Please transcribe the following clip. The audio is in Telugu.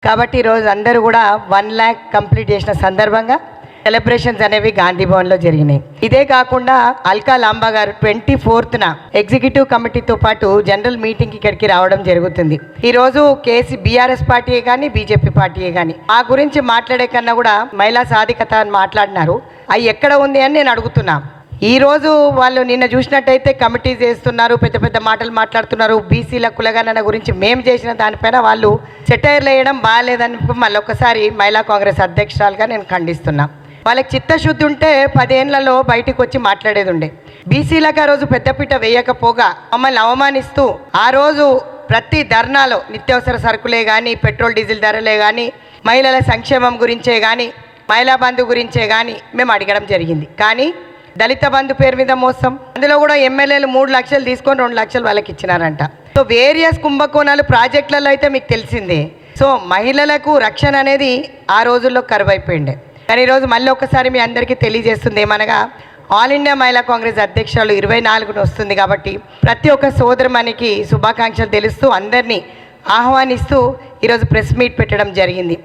కాబట్టి ఈరోజు అందరూ కూడా 1 lakh కంప్లీట్ చేసిన సందర్భంగా సెలబ్రేషన్స్ అనేవి గాంధీ భవన్లో జరిగినాయి. ఇదే కాకుండా అల్కా లాంబా గారు 24న ఎగ్జిక్యూటివ్ కమిటీతో పాటు జనరల్ మీటింగ్ ఇక్కడికి రావడం జరుగుతుంది. ఈరోజు బీఆర్ఎస్ పార్టీయే కానీ బీజేపీ పార్టీయే కానీ ఆ గురించి మాట్లాడే కన్నా కూడా మహిళా సాధికత అని మాట్లాడినారు. అవి ఎక్కడ ఉంది అని నేను అడుగుతున్నా. ఈరోజు వాళ్ళు నిన్న చూసినట్టయితే కమిటీ చేస్తున్నారు, పెద్ద పెద్ద మాటలు మాట్లాడుతున్నారు. బీసీల కులగణన గురించి మేము చేసిన దానిపైన వాళ్ళు సెటైర్లు వేయడం బాగాలేదని మళ్ళీ ఒక్కసారి మహిళా కాంగ్రెస్ అధ్యక్షురాలుగా నేను ఖండిస్తున్నా. వాళ్ళకి చిత్తశుద్ధి ఉంటే 10 ఏళ్లలో బయటకు వచ్చి మాట్లాడేది ఉండే. బీసీలకు ఆ రోజు పెద్దపీట వేయకపోగా మమ్మల్ని అవమానిస్తూ ఆ రోజు ప్రతి ధర్నాలో నిత్యావసర సరుకులే కానీ, పెట్రోల్ డీజిల్ ధరలే కానీ, మహిళల సంక్షేమం గురించే కానీ, మహిళా బంధు గురించే కానీ మేము అడగడం జరిగింది. కానీ దళిత బంధు పేరు మీద మోసం, అందులో కూడా ఎమ్మెల్యేలు 3 లక్షలు తీసుకొని 2 లక్షలు వాళ్ళకి ఇచ్చినారంట. సో వేరియస్ కుంభకోణాలు ప్రాజెక్టులలో అయితే మీకు తెలిసిందే. సో మహిళలకు రక్షణ అనేది ఆ రోజుల్లో కరువైపోయిండే. కానీ ఈరోజు మళ్ళీ ఒకసారి మీ అందరికీ తెలియజేస్తుంది ఏమనగా, ఆల్ ఇండియా మహిళా కాంగ్రెస్ అధ్యక్షురాలు 24న వస్తుంది కాబట్టి ప్రతి ఒక్క సోదరుమణికి శుభాకాంక్షలు తెలుస్తూ అందరినీ ఆహ్వానిస్తూ ఈరోజు ప్రెస్ మీట్ పెట్టడం జరిగింది.